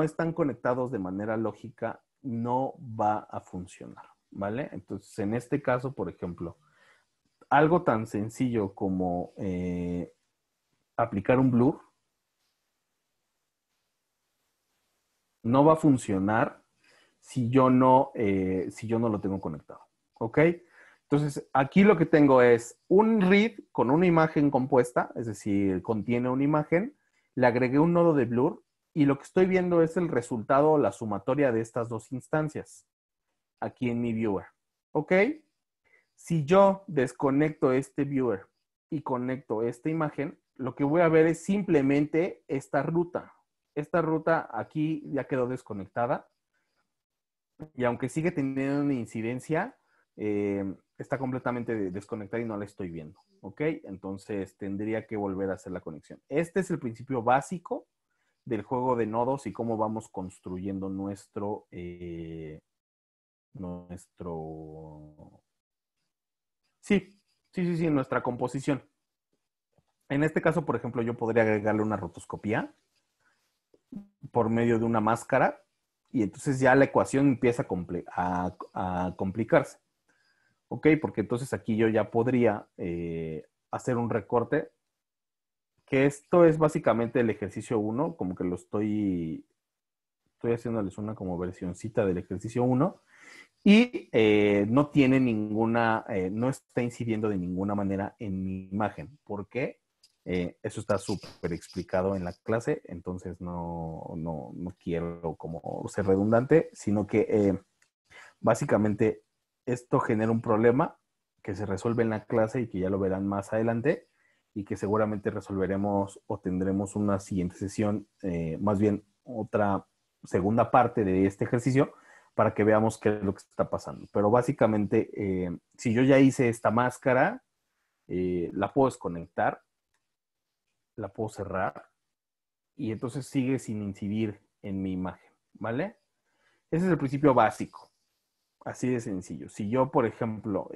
están conectados de manera lógica, no va a funcionar, ¿vale? Entonces, en este caso, por ejemplo, algo tan sencillo como aplicar un blur no va a funcionar si yo no lo tengo conectado, ¿ok? Entonces, aquí lo que tengo es un read con una imagen compuesta, es decir, contiene una imagen, le agregué un nodo de blur y lo que estoy viendo es el resultado, la sumatoria de estas dos instancias aquí en mi viewer, ¿ok? Si yo desconecto este viewer y conecto esta imagen, lo que voy a ver es simplemente esta ruta. Esta ruta aquí ya quedó desconectada y aunque sigue teniendo una incidencia, está completamente desconectada y no la estoy viendo, ¿ok? Entonces tendría que volver a hacer la conexión. Este es el principio básico del juego de nodos y cómo vamos construyendo sí, nuestra composición. En este caso, por ejemplo, yo podría agregarle una rotoscopía por medio de una máscara y entonces ya la ecuación empieza a complicarse. ¿Ok? Porque entonces aquí yo ya podría hacer un recorte, que esto es básicamente el ejercicio 1, como que estoy haciéndoles una como versioncita del ejercicio 1 y no tiene no está incidiendo de ninguna manera en mi imagen. ¿Por qué? Eso está súper explicado en la clase, entonces no quiero como ser redundante, sino que básicamente esto genera un problema que se resuelve en la clase y que ya lo verán más adelante y que seguramente resolveremos o tendremos una siguiente sesión, más bien otra segunda parte de este ejercicio para que veamos qué es lo que está pasando. Pero básicamente, si yo ya hice esta máscara, la puedo desconectar, la puedo cerrar y entonces sigue sin incidir en mi imagen, ¿vale? Ese es el principio básico, así de sencillo. Si yo, por ejemplo,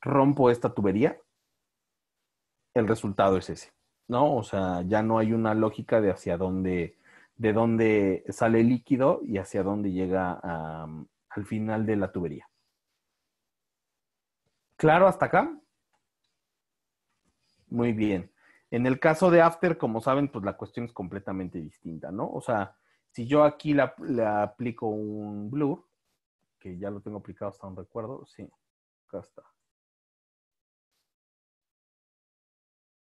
rompo esta tubería, el resultado es ese, ¿no? O sea, ya no hay una lógica de hacia dónde, de dónde sale el líquido y hacia dónde llega al final de la tubería. ¿Claro hasta acá? Muy bien. En el caso de After, como saben, pues la cuestión es completamente distinta, ¿no? O sea, si yo aquí le aplico un blur, que ya lo tengo aplicado hasta un recuerdo, sí, acá está.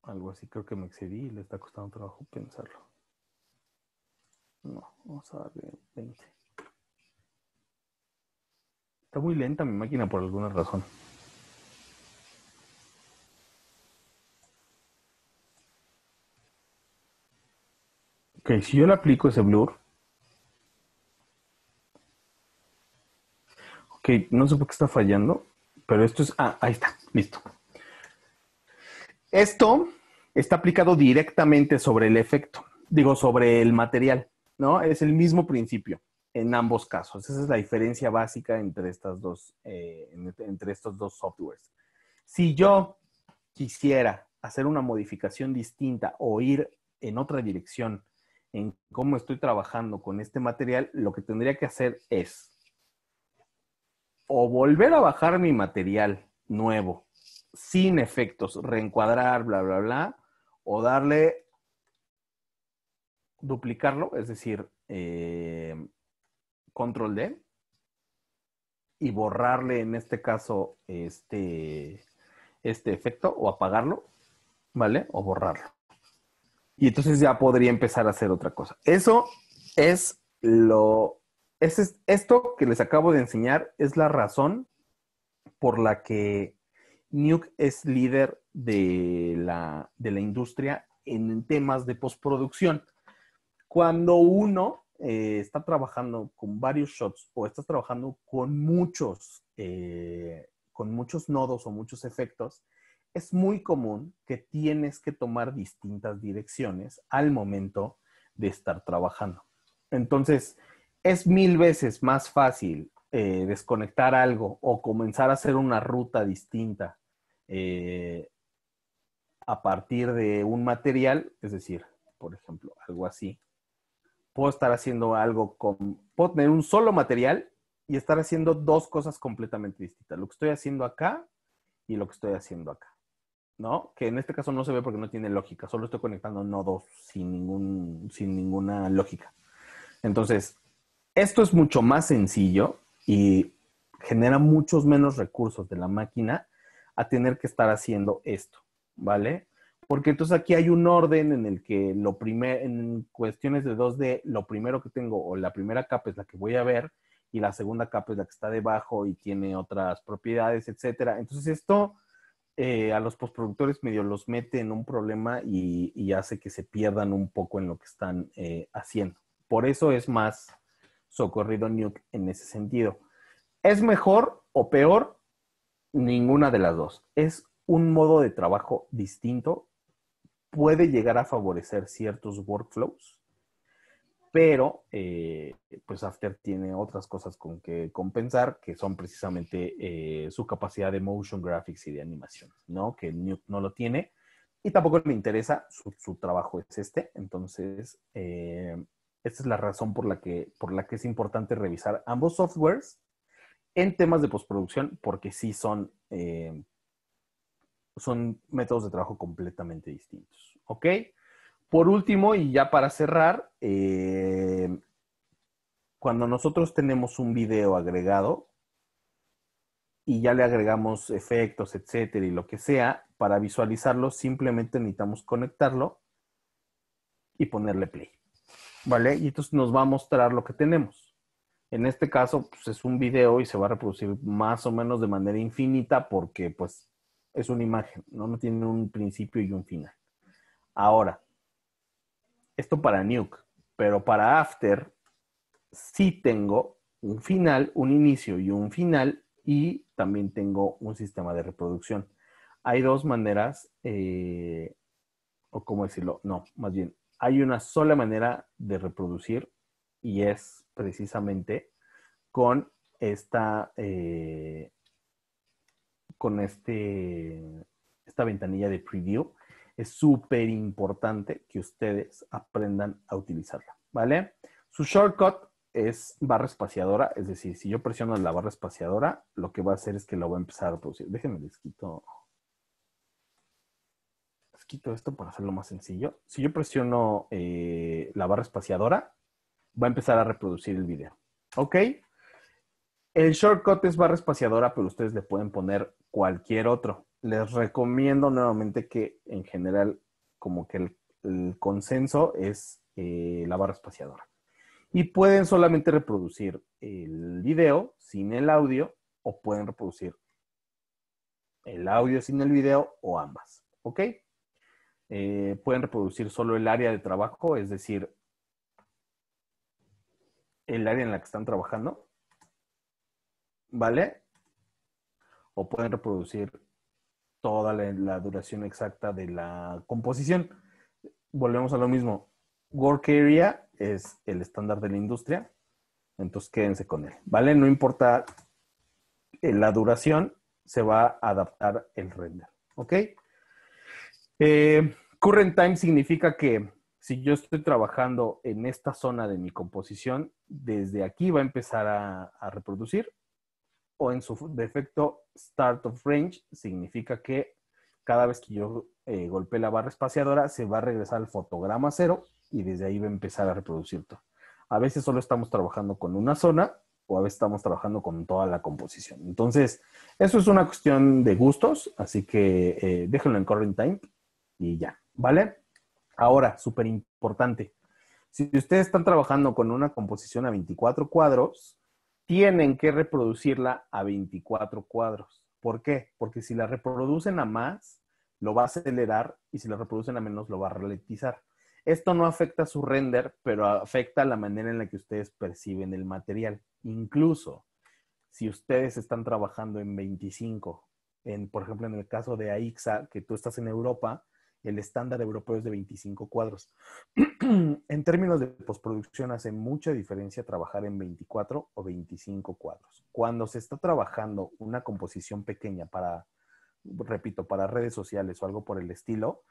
Algo así, creo que me excedí y le está costando trabajo pensarlo. No, vamos a darle 20. Está muy lenta mi máquina por alguna razón. Ok, si yo le aplico ese blur. Ok, no sé por qué está fallando, pero esto es... Ah, ahí está, listo. Esto está aplicado directamente sobre el efecto, digo, sobre el material, ¿no? Es el mismo principio en ambos casos. Esa es la diferencia básica entre estas dos, entre estos dos softwares. Si yo quisiera hacer una modificación distinta o ir en otra dirección en cómo estoy trabajando con este material, lo que tendría que hacer es o volver a bajar mi material nuevo sin efectos, reencuadrar, bla, bla, bla, o darle, duplicarlo, es decir, control D, y borrarle en este caso este efecto, o apagarlo, ¿vale? O borrarlo. Y entonces ya podría empezar a hacer otra cosa. Eso es esto que les acabo de enseñar es la razón por la que Nuke es líder de la industria en temas de postproducción. Cuando uno está trabajando con varios shots o estás trabajando con muchos nodos o muchos efectos, es muy común que tienes que tomar distintas direcciones al momento de estar trabajando. Entonces, es 1000 veces más fácil desconectar algo o comenzar a hacer una ruta distinta a partir de un material, es decir, por ejemplo, algo así. Puedo estar haciendo algo puedo tener un solo material y estar haciendo dos cosas completamente distintas. Lo que estoy haciendo acá y lo que estoy haciendo acá, ¿no? Que en este caso no se ve porque no tiene lógica. Solo estoy conectando nodos sin ninguna lógica. Entonces, esto es mucho más sencillo y genera muchos menos recursos de la máquina a tener que estar haciendo esto, ¿vale? Porque entonces aquí hay un orden en el que en cuestiones de 2D, lo primero que tengo, o la primera capa es la que voy a ver, y la segunda capa es la que está debajo y tiene otras propiedades, etcétera. Entonces esto a los postproductores medio los mete en un problema y hace que se pierdan un poco en lo que están haciendo. Por eso es más socorrido Nuke en ese sentido. ¿Es mejor o peor? Ninguna de las dos. Es un modo de trabajo distinto. Puede llegar a favorecer ciertos workflows, pero pues After tiene otras cosas con que compensar, que son precisamente su capacidad de motion graphics y de animación, ¿no? Que Nuke no lo tiene y tampoco le interesa, su trabajo es este. Entonces, esta es la razón por la que es importante revisar ambos softwares en temas de postproducción, porque sí son métodos de trabajo completamente distintos. ¿Ok? Por último, y ya para cerrar, cuando nosotros tenemos un video agregado y ya le agregamos efectos, etcétera, y lo que sea, para visualizarlo simplemente necesitamos conectarlo y ponerle play, ¿vale? Y entonces nos va a mostrar lo que tenemos. En este caso, pues es un video y se va a reproducir más o menos de manera infinita porque, pues, es una imagen, ¿no? No tiene un principio y un final. Ahora, esto para Nuke, pero para After sí tengo un final, un inicio y un final, y también tengo un sistema de reproducción. Hay dos maneras, o cómo decirlo, no, más bien, hay una sola manera de reproducir y es precisamente con con esta ventanilla de preview, es súper importante que ustedes aprendan a utilizarla, ¿vale? Su shortcut es barra espaciadora, es decir, si yo presiono la barra espaciadora, lo que va a hacer es que lo va a empezar a reproducir. Déjenme les quito esto para hacerlo más sencillo. Si yo presiono la barra espaciadora, va a empezar a reproducir el video. ¿Ok? El shortcut es barra espaciadora, pero ustedes le pueden poner cualquier otro. Les recomiendo nuevamente que en general como que el consenso es la barra espaciadora. Y pueden solamente reproducir el video sin el audio o pueden reproducir el audio sin el video o ambas. ¿Ok? Pueden reproducir solo el área de trabajo, es decir, el área en la que están trabajando. ¿Vale? O pueden reproducir toda la duración exacta de la composición. Volvemos a lo mismo. Work Area es el estándar de la industria. Entonces quédense con él. ¿Vale? No importa la duración, se va a adaptar el render. ¿Ok? Current time significa que si yo estoy trabajando en esta zona de mi composición, desde aquí va a empezar a reproducir. O en su defecto, Start of Range significa que cada vez que yo golpee la barra espaciadora, se va a regresar al fotograma 0 y desde ahí va a empezar a reproducir todo. A veces solo estamos trabajando con una zona o a veces estamos trabajando con toda la composición. Entonces, eso es una cuestión de gustos, así que déjenlo en Current Time y ya, ¿vale? Ahora, súper importante. Si ustedes están trabajando con una composición a 24 cuadros, tienen que reproducirla a 24 cuadros. ¿Por qué? Porque si la reproducen a más, lo va a acelerar y si la reproducen a menos, lo va a ralentizar. Esto no afecta su render, pero afecta la manera en la que ustedes perciben el material. Incluso si ustedes están trabajando en 25, por ejemplo, en el caso de AIXA, que tú estás en Europa, el estándar europeo es de 25 cuadros. En términos de postproducción hace mucha diferencia trabajar en 24 o 25 cuadros. Cuando se está trabajando una composición pequeña para, repito, para redes sociales o algo por el estilo,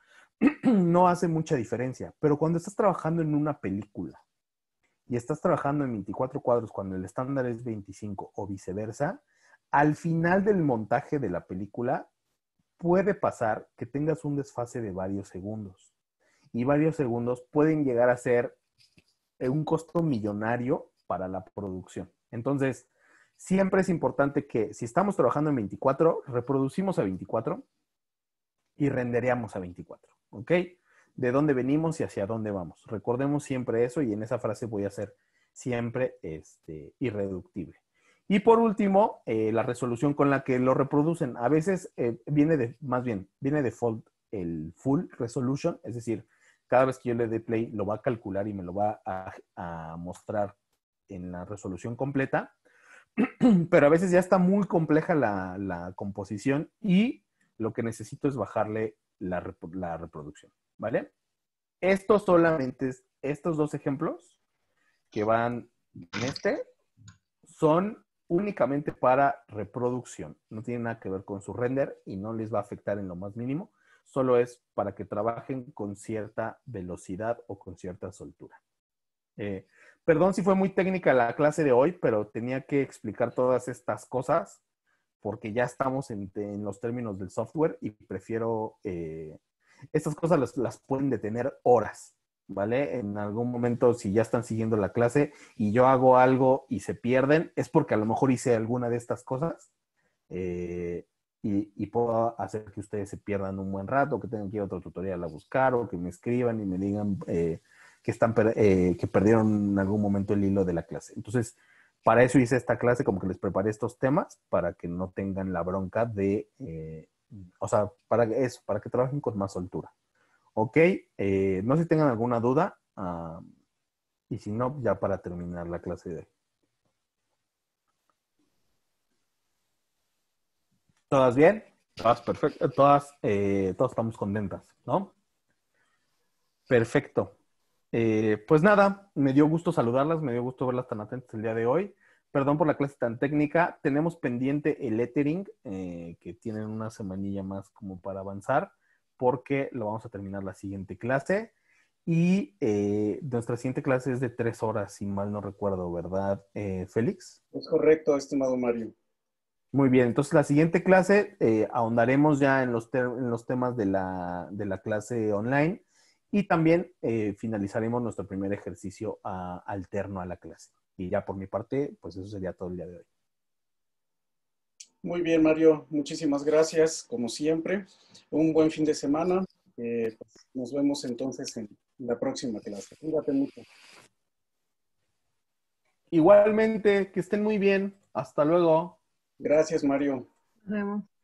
no hace mucha diferencia. Pero cuando estás trabajando en una película y estás trabajando en 24 cuadros cuando el estándar es 25 o viceversa, al final del montaje de la película puede pasar que tengas un desfase de varios segundos. Y varios segundos pueden llegar a ser un costo millonario para la producción. Entonces, siempre es importante que si estamos trabajando en 24, reproducimos a 24 y rendereamos a 24. ¿Ok? De dónde venimos y hacia dónde vamos. Recordemos siempre eso y en esa frase voy a ser siempre irreductible. Y por último, la resolución con la que lo reproducen. A veces viene default el full resolution, es decir, cada vez que yo le dé play lo va a calcular y me lo va a mostrar en la resolución completa. Pero a veces ya está muy compleja la composición y lo que necesito es bajarle la reproducción, ¿vale? Estos dos ejemplos que van en son únicamente para reproducción. No tiene nada que ver con su render y no les va a afectar en lo más mínimo. Solo es para que trabajen con cierta velocidad o con cierta soltura. Perdón si fue muy técnica la clase de hoy, pero tenía que explicar todas estas cosas porque ya estamos en los términos del software y prefiero... estas cosas las pueden detener horas, ¿vale? En algún momento, si ya están siguiendo la clase y yo hago algo y se pierden, es porque a lo mejor hice alguna de estas cosas y puedo hacer que ustedes se pierdan un buen rato, que tengan que ir a otro tutorial a buscar o que me escriban y me digan que perdieron en algún momento el hilo de la clase. Entonces, para eso hice esta clase, como que les preparé estos temas para que no tengan la bronca de... o sea, para que trabajen con más soltura. Ok, no sé si tengan alguna duda y si no, ya para terminar la clase de hoy. ¿Todas bien? Todas perfectas, todas estamos contentas, ¿no? Perfecto. Pues nada, me dio gusto saludarlas, me dio gusto verlas tan atentas el día de hoy. Perdón por la clase tan técnica. Tenemos pendiente el lettering, que tienen una semanilla más como para avanzar, porque lo vamos a terminar la siguiente clase. Y nuestra siguiente clase es de 3 horas, si mal no recuerdo, ¿verdad, Félix? Es correcto, estimado Mario. Muy bien, entonces la siguiente clase ahondaremos ya en los temas de la clase online y también finalizaremos nuestro primer ejercicio alterno a la clase. Y ya por mi parte, pues eso sería todo el día de hoy. Muy bien, Mario. Muchísimas gracias, como siempre. Un buen fin de semana. Pues nos vemos entonces en la próxima clase. Cuídate mucho. Igualmente, que estén muy bien. Hasta luego. Gracias, Mario. Nos vemos.